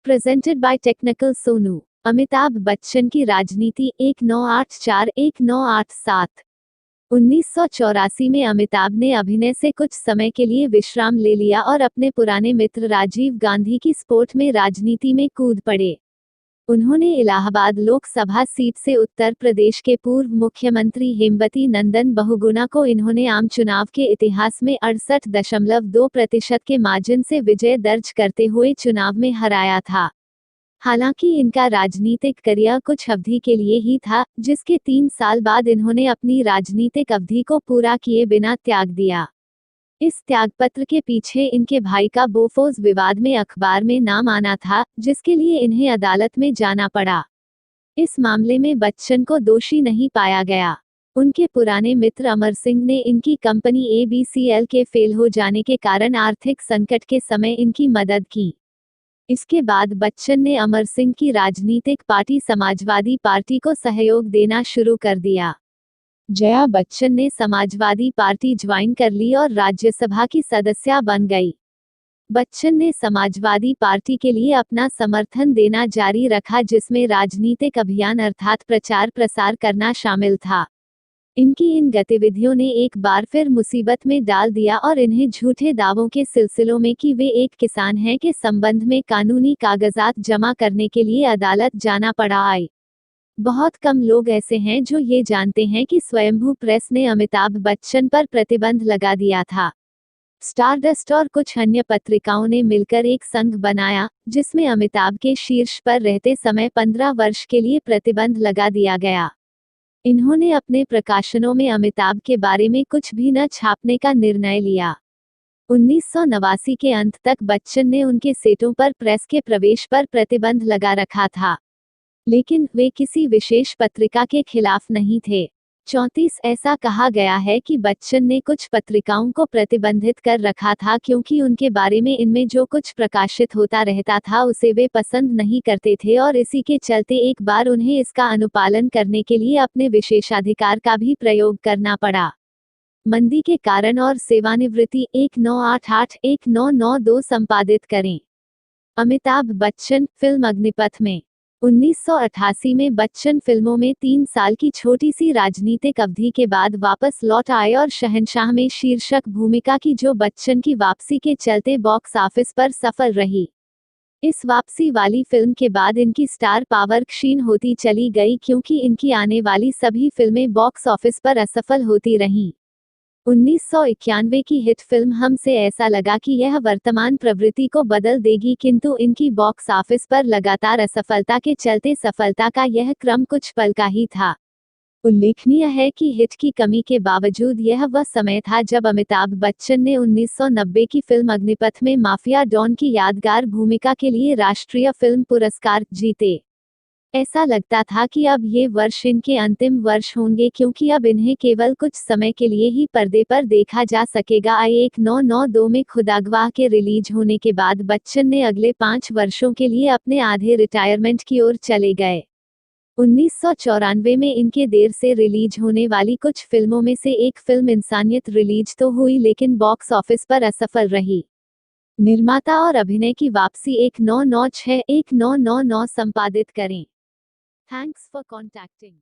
Presented by technical Sonu. Amitabh Bachchan की राजनीति 1984-1987। 1984 में अमिताभ ने अभिनय से कुछ समय के लिए विश्राम ले लिया और अपने पुराने मित्र राजीव गांधी की सपोर्ट में राजनीति में कूद पड़े। उन्होंने इलाहाबाद लोकसभा सीट से उत्तर प्रदेश के पूर्व मुख्यमंत्री हेमवती नंदन बहुगुणा को इन्होंने आम चुनाव के इतिहास में 68.2% के मार्जिन से विजय दर्ज करते हुए चुनाव में हराया था। हालांकि इनका राजनीतिक करियर कुछ अवधि के लिए ही था, जिसके 3 साल बाद इन्होंने अपनी राजनीतिक अवधि को पूरा किए बिना त्याग दिया। इस त्यागपत्र के पीछे इनके भाई का बोफोर्स विवाद में अखबार में नाम आना था, जिसके लिए इन्हें अदालत में जाना पड़ा। इस मामले में बच्चन को दोषी नहीं पाया गया। उनके पुराने मित्र अमर सिंह ने इनकी कंपनी ABCL के फेल हो जाने के कारण आर्थिक संकट के समय इनकी मदद की। इसके बाद बच्चन ने अमर सिंह की राजनीतिक पार्टी समाजवादी पार्टी को सहयोग देना शुरू कर दिया। जया बच्चन ने समाजवादी पार्टी ज्वाइन कर ली और राज्यसभा की सदस्य बन गई। बच्चन ने समाजवादी पार्टी के लिए अपना समर्थन देना जारी रखा, जिसमें राजनीतिक अभियान अर्थात प्रचार प्रसार करना शामिल था। इनकी इन गतिविधियों ने एक बार फिर मुसीबत में डाल दिया और इन्हें झूठे दावों के सिलसिलों में कि वे एक किसान हैं के संबंध में कानूनी कागजात जमा करने के लिए अदालत जाना पड़ा। बहुत कम लोग ऐसे हैं जो ये जानते हैं कि स्वयंभू प्रेस ने अमिताभ बच्चन पर प्रतिबंध लगा दिया था। स्टारडस्ट और कुछ अन्य पत्रिकाओं ने मिलकर एक संघ बनाया, जिसमें अमिताभ के शीर्ष पर रहते समय 15 वर्ष के लिए प्रतिबंध लगा दिया गया। इन्होंने अपने प्रकाशनों में अमिताभ के बारे में कुछ भी न छापने का निर्णय लिया। 1989 के अंत तक बच्चन ने उनके सेटों पर प्रेस के प्रवेश पर प्रतिबंध लगा रखा था, लेकिन वे किसी विशेष पत्रिका के खिलाफ नहीं थे। 34 ऐसा कहा गया है कि बच्चन ने कुछ पत्रिकाओं को प्रतिबंधित कर रखा था क्योंकि उनके बारे में इनमें जो कुछ प्रकाशित होता रहता था उसे वे पसंद नहीं करते थे और इसी के चलते एक बार उन्हें इसका अनुपालन करने के लिए अपने विशेषाधिकार का भी प्रयोग करना पड़ा। मंदी के कारण और सेवानिवृत्ति 1988-1992 संपादित करें। अमिताभ बच्चन फिल्म अग्निपथ में 1988 में बच्चन फिल्मों में 3 साल की छोटी सी राजनीतिक अवधि के बाद वापस लौट आए और शहंशाह में शीर्षक भूमिका की, जो बच्चन की वापसी के चलते बॉक्स ऑफिस पर सफल रही। इस वापसी वाली फिल्म के बाद इनकी स्टार पावर क्षीण होती चली गई क्योंकि इनकी आने वाली सभी फिल्में बॉक्स ऑफिस पर असफल होती रहीं। 1991 की हिट फिल्म हमसे ऐसा लगा कि यह वर्तमान प्रवृत्ति को बदल देगी, किंतु इनकी बॉक्स ऑफिस पर लगातार असफलता के चलते सफलता का यह क्रम कुछ पल का ही था। उल्लेखनीय है कि हिट की कमी के बावजूद यह वह समय था जब अमिताभ बच्चन ने 1990 की फिल्म अग्निपथ में माफिया डॉन की यादगार भूमिका के लिए राष्ट्रीय फिल्म पुरस्कार जीते। ऐसा लगता था कि अब ये वर्ष इनके अंतिम वर्ष होंगे क्योंकि अब इन्हें केवल कुछ समय के लिए ही पर्दे पर देखा जा सकेगा। 1992 में खुदागवाह के रिलीज होने के बाद बच्चन ने अगले 5 वर्षों के लिए अपने आधे रिटायरमेंट की ओर चले गए। 1994 में इनके देर से रिलीज होने वाली कुछ फिल्मों में से एक फिल्म इंसानियत रिलीज तो हुई, लेकिन बॉक्स ऑफिस पर असफल रही। निर्माता और अभिनय की वापसी 1996-1999 संपादित करें। Thanks for contacting.